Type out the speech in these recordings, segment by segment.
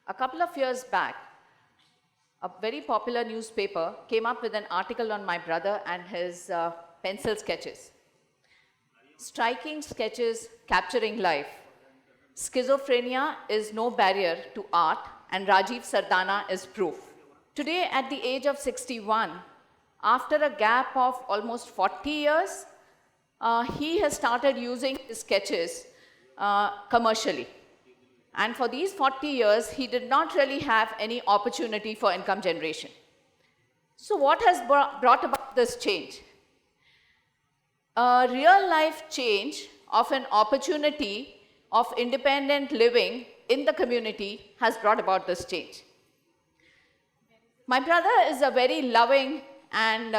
A couple of years back, a very popular newspaper came up with an article on my brother and his pencil sketches. Striking sketches capturing life. Schizophrenia is no barrier to art, and Rajiv Sardana is proof. Today, at the age of 61, after a gap of almost 40 years, he has started using his sketches commercially. And for these 40 years, he did not really have any opportunity for income generation. So what has brought about this change? A real life change of an opportunity of independent living in the community has brought about this change. My brother is a very loving and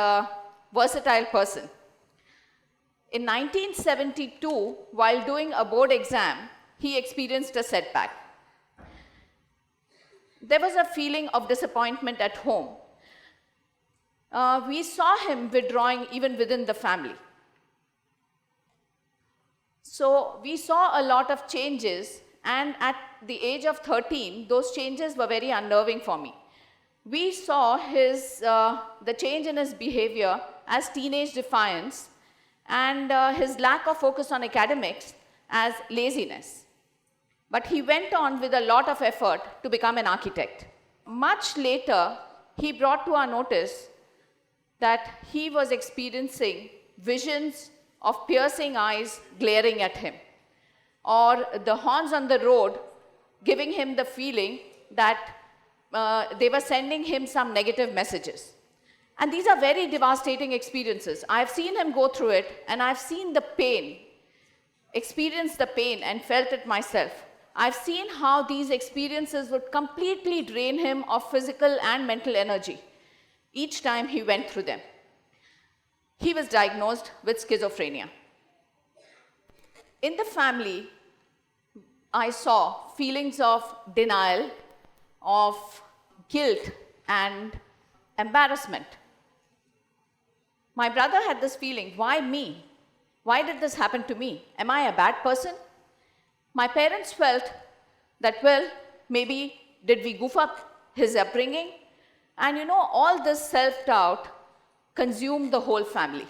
versatile person. In 1972, while doing a board exam, he experienced a setback. There was a feeling of disappointment at home. We saw him withdrawing even within the family. So we saw a lot of changes, and at the age of 13, those changes were very unnerving for me. We saw the change in his behavior as teenage defiance, and his lack of focus on academics as laziness. But he went on with a lot of effort to become an architect. Much later, he brought to our notice that he was experiencing visions of piercing eyes glaring at him, or the horns on the road giving him the feeling that they were sending him some negative messages. And these are very devastating experiences. I've seen him go through it, and I've seen the pain, experienced the pain and felt it myself. I've seen how these experiences would completely drain him of physical and mental energy each time he went through them. He was diagnosed with schizophrenia. In the family, I saw feelings of denial, of guilt, and embarrassment. My brother had this feeling, why me? Why did this happen to me? Am I a bad person? My parents felt that, well, maybe did we goof up his upbringing? And all this self-doubt consumed the whole family.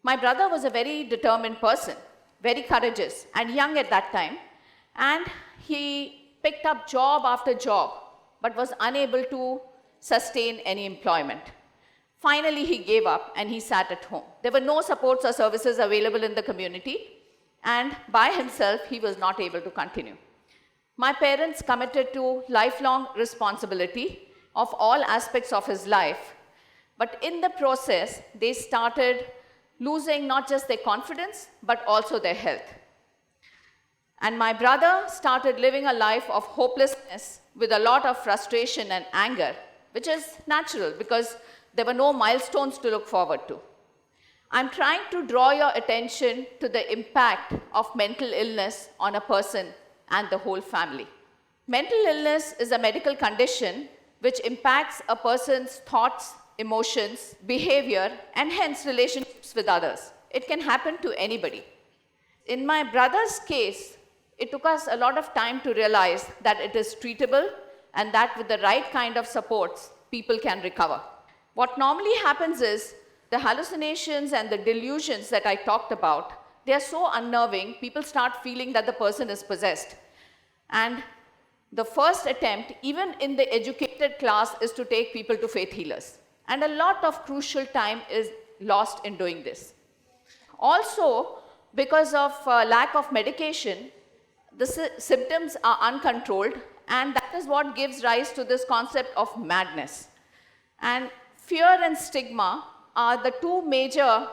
My brother was a very determined person, very courageous, and young at that time, and he picked up job after job, but was unable to sustain any employment. Finally, he gave up and he sat at home. There were no supports or services available in the community, and by himself, he was not able to continue. My parents committed to lifelong responsibility of all aspects of his life, but in the process, they started losing not just their confidence, but also their health. And my brother started living a life of hopelessness with a lot of frustration and anger, which is natural because there were no milestones to look forward to. I'm trying to draw your attention to the impact of mental illness on a person and the whole family. Mental illness is a medical condition which impacts a person's thoughts, emotions, behavior, and hence relationships with others. It can happen to anybody. In my brother's case, it took us a lot of time to realize that it is treatable and that with the right kind of supports, people can recover. What normally happens is the hallucinations and the delusions that I talked about, they are so unnerving, people start feeling that the person is possessed. And the first attempt, even in the educated class, is to take people to faith healers. And a lot of crucial time is lost in doing this. Also, because of lack of medication, the symptoms are uncontrolled, and that is what gives rise to this concept of madness. And fear and stigma are the two major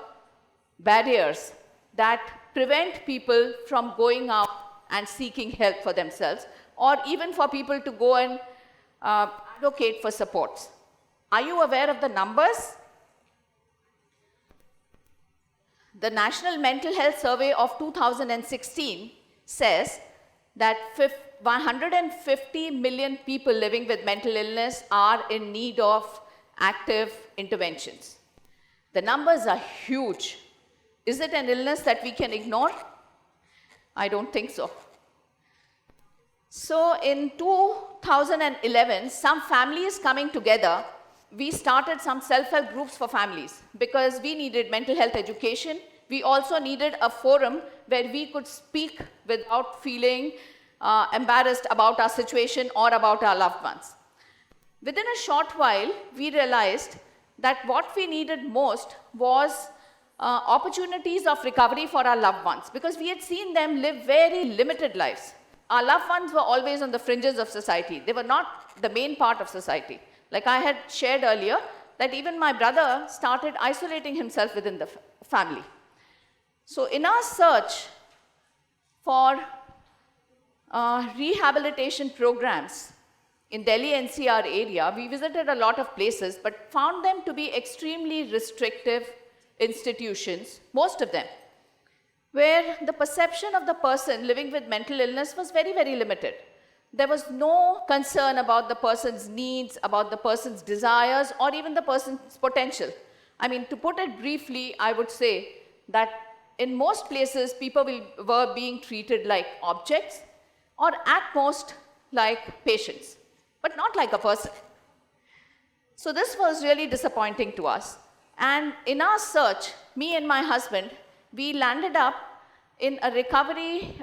barriers that prevent people from going out and seeking help for themselves, or even for people to go and advocate for supports. Are you aware of the numbers? The National Mental Health Survey of 2016 says that 150 million people living with mental illness are in need of active interventions. The numbers are huge. Is it an illness that we can ignore? I don't think so. So in 2011, some families coming together, we started some self-help groups for families because we needed mental health education. We also needed a forum where we could speak without feeling embarrassed about our situation or about our loved ones. Within a short while, we realized that what we needed most was opportunities of recovery for our loved ones, because we had seen them live very limited lives. Our loved ones were always on the fringes of society. They were not the main part of society. Like I had shared earlier, that even my brother started isolating himself within the family. So in our search for rehabilitation programs in Delhi NCR area, we visited a lot of places, but found them to be extremely restrictive institutions, most of them, where the perception of the person living with mental illness was very, very limited. There was no concern about the person's needs, about the person's desires, or even the person's potential. I mean, to put it briefly, I would say that in most places, people were being treated like objects, or at most like patients, but not like a person. So this was really disappointing to us. And in our search, me and my husband, we landed up in a recovery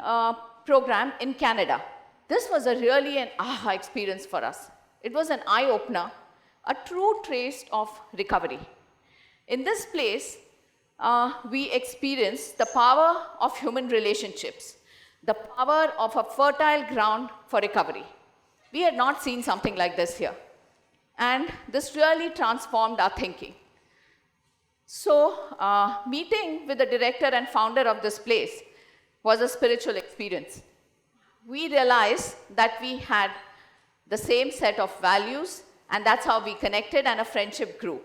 program in Canada. This was really an aha experience for us. It was an eye-opener, a true taste of recovery. In this place, we experienced the power of human relationships, the power of a fertile ground for recovery. We had not seen something like this here. And this really transformed our thinking. So, meeting with the director and founder of this place was a spiritual experience. We realized that we had the same set of values, and that's how we connected, and a friendship grew.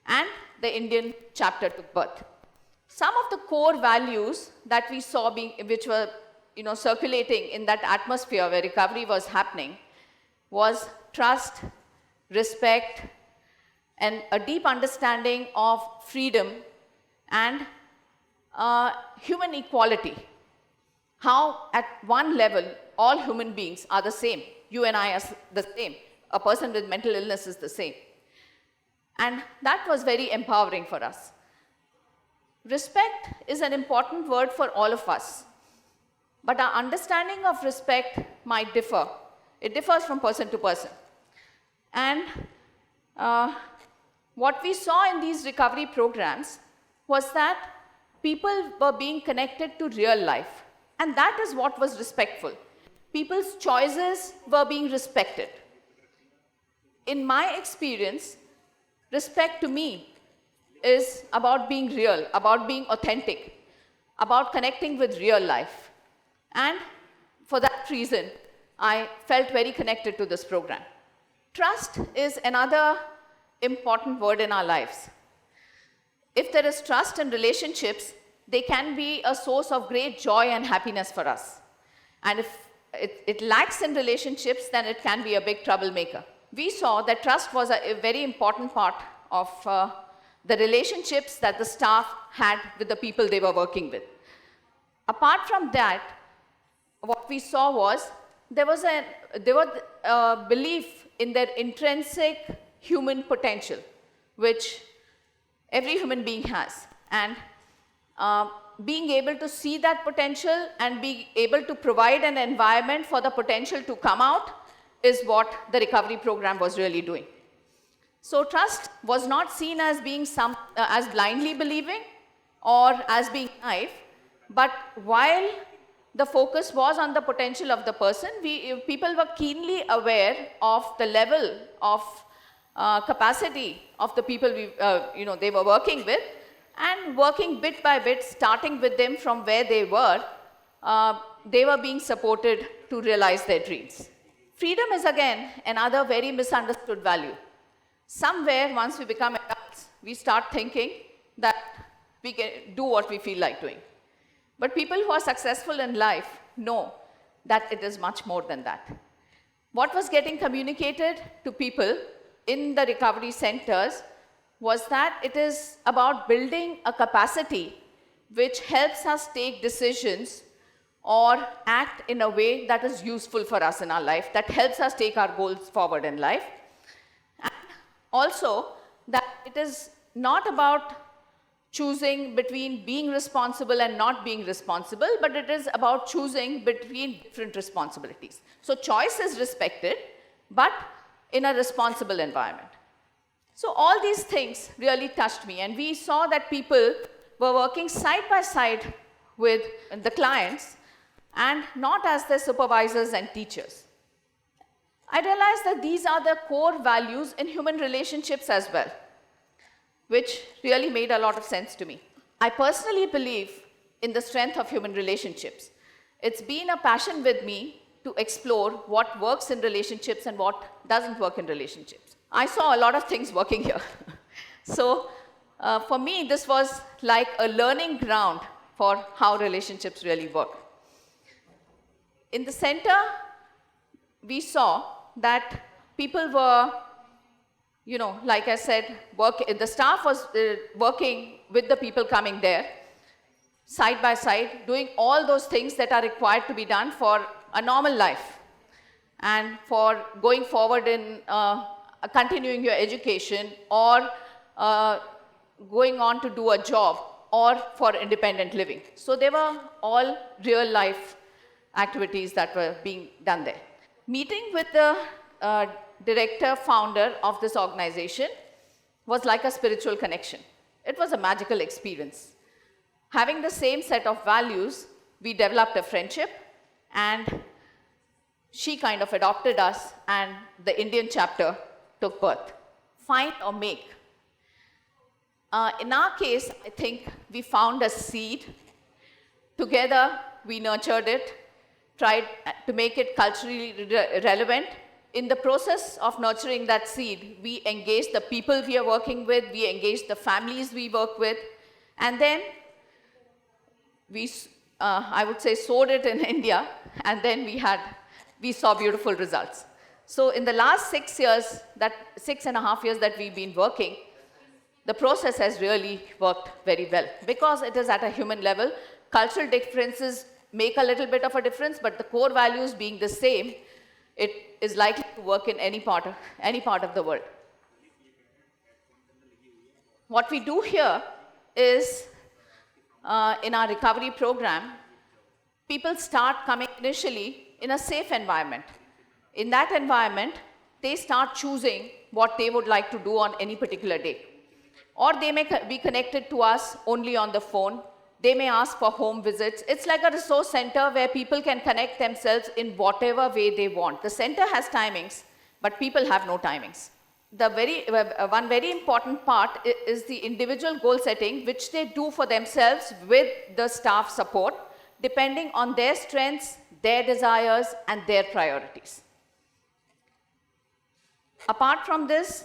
And the Indian chapter took birth. Some of the core values that we saw which were circulating in that atmosphere where recovery was happening was trust, respect, and a deep understanding of freedom and human equality. How at one level, all human beings are the same. You and I are the same. A person with mental illness is the same. And that was very empowering for us. Respect is an important word for all of us. But our understanding of respect might differ. It differs from person to person. And what we saw in these recovery programs was that people were being connected to real life. And that is what was respectful. People's choices were being respected. In my experience, respect to me is about being real, about being authentic, about connecting with real life. And for that reason, I felt very connected to this program. Trust is another important word in our lives. If there is trust in relationships, they can be a source of great joy and happiness for us. And if it lacks in relationships, then it can be a big troublemaker. We saw that trust was a very important part of the relationships that the staff had with the people they were working with. Apart from that, what we saw was there was a belief in their intrinsic human potential, which every human being has. And being able to see that potential and be able to provide an environment for the potential to come out is what the recovery program was really doing. So trust was not seen as being as blindly believing or as being naive, but while the focus was on the potential of the person, people were keenly aware of the level of capacity of the people they were working with, and working bit by bit, starting with them from where they were being supported to realize their dreams. Freedom is again another very misunderstood value. Somewhere, once we become adults, we start thinking that we can do what we feel like doing. But people who are successful in life know that it is much more than that. What was getting communicated to people in the recovery centers was that it is about building a capacity which helps us take decisions or act in a way that is useful for us in our life, that helps us take our goals forward in life. And also, that it is not about choosing between being responsible and not being responsible, but it is about choosing between different responsibilities. So choice is respected, but in a responsible environment. So all these things really touched me, and we saw that people were working side by side with the clients and not as their supervisors and teachers. I realized that these are the core values in human relationships as well, which really made a lot of sense to me. I personally believe in the strength of human relationships. It's been a passion with me to explore what works in relationships and what doesn't work in relationships. I saw a lot of things working here. So for me, this was like a learning ground for how relationships really work. In the center, we saw that people were, like I said, the staff was working with the people coming there, side by side, doing all those things that are required to be done for a normal life and for going forward in continuing your education or going on to do a job or for independent living. So they were all real life activities that were being done there. Meeting with the director, founder of this organization was like a spiritual connection. It was a magical experience. Having the same set of values, we developed a friendship, and she kind of adopted us, and the Indian chapter took birth. Find or make. In our case, I think we found a seed. Together, we nurtured it, tried to make it culturally relevant. In the process of nurturing that seed, we engaged the people we are working with, we engaged the families we work with, and then we, I would say, sowed it in India, and then we saw beautiful results. So in the last 6 years, 6.5 years that we've been working, the process has really worked very well because it is at a human level. Cultural differences make a little bit of a difference, but the core values being the same, it is likely to work in any part of the world. What we do here is, in our recovery program, people start coming initially in a safe environment. In that environment, they start choosing what they would like to do on any particular day. Or they may be connected to us only on the phone. They may ask for home visits. It's like a resource center where people can connect themselves in whatever way they want. The center has timings, but people have no timings. One very important part is the individual goal setting, which they do for themselves with the staff support, depending on their strengths, their desires, and their priorities. Apart from this,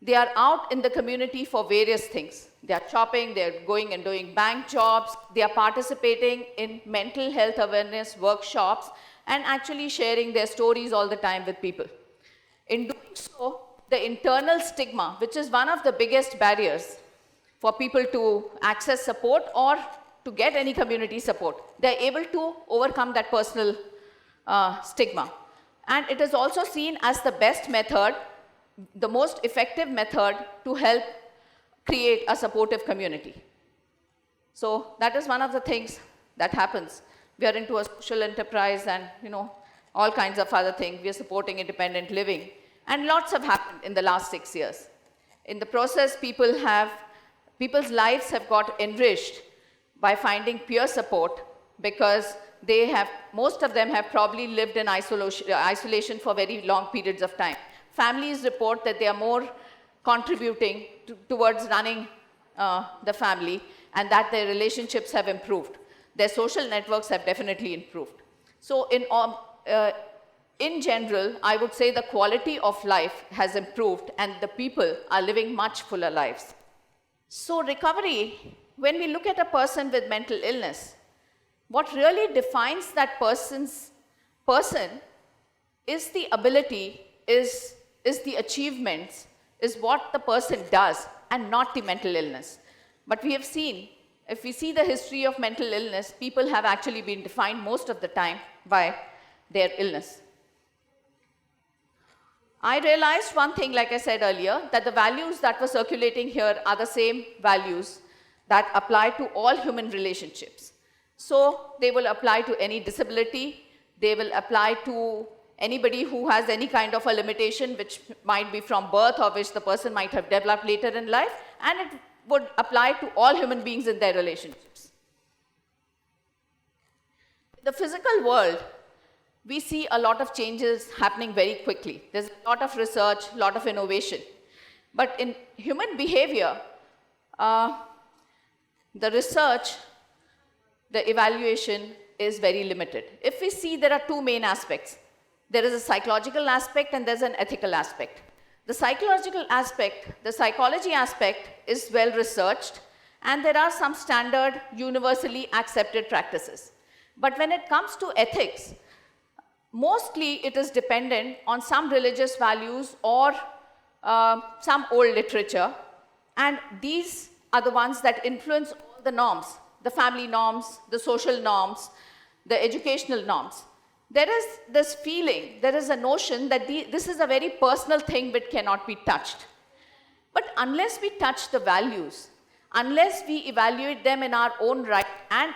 they are out in the community for various things. They are shopping, they are going and doing bank jobs, they are participating in mental health awareness workshops, and actually sharing their stories all the time with people. In doing so, the internal stigma, which is one of the biggest barriers for people to access support or to get any community support, they're able to overcome that personal stigma. And it is also seen as the best method, the most effective method to help create a supportive community. So that is one of the things that happens. We are into a social enterprise and all kinds of other things. We are supporting independent living. And lots have happened in the last 6 years. In the process, people's lives have got enriched by finding peer support because most of them have probably lived in isolation for very long periods of time. Families report that they are more contributing towards running the family and that their relationships have improved. Their social networks have definitely improved. So in general, I would say the quality of life has improved and the people are living much fuller lives. So recovery, when we look at a person with mental illness, what really defines that person is the ability, is the achievements, is what the person does and not the mental illness. But we have seen if we see the history of mental illness, people have actually been defined most of the time by their illness. I realized one thing, like I said earlier, that the values that were circulating here are the same values that apply to all human relationships. So they will apply to any disability, they will apply to anybody who has any kind of a limitation which might be from birth or which the person might have developed later in life, and it would apply to all human beings in their relationships. In the physical world, we see a lot of changes happening very quickly. There's a lot of research, a lot of innovation. But in human behavior, the research, the evaluation is very limited. If we see, there are two main aspects. There is a psychological aspect and there's an ethical aspect. The psychological aspect, the psychology aspect is well researched, and there are some standard universally accepted practices. But when it comes to ethics, mostly it is dependent on some religious values or some old literature, and these are the ones that influence all the norms, the family norms, the social norms, the educational norms. There is this feeling, there is a notion that this is a very personal thing which cannot be touched. But unless we touch the values, unless we evaluate them in our own right and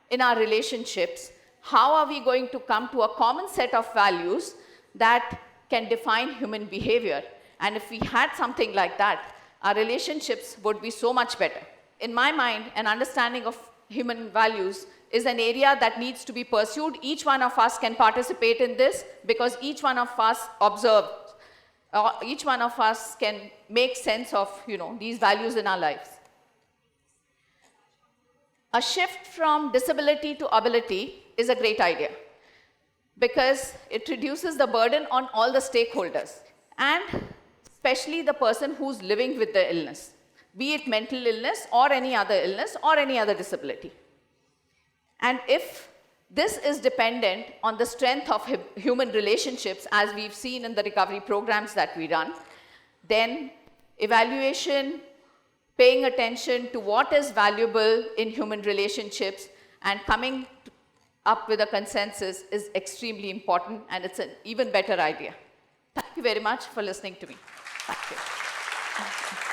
in our relationships, how are we going to come to a common set of values that can define human behavior? And if we had something like that, our relationships would be so much better. In my mind, an understanding of human values is an area that needs to be pursued. Each one of us can participate in this because each one of us observes, each one of us can make sense of these values in our lives. A shift from disability to ability is a great idea because it reduces the burden on all the stakeholders, and especially the person who's living with the illness, be it mental illness or any other illness or any other disability. And if this is dependent on the strength of human relationships, as we've seen in the recovery programs that we run, then evaluation, paying attention to what is valuable in human relationships and coming up with a consensus is extremely important, and it's an even better idea. Thank you very much for listening to me. Thank you.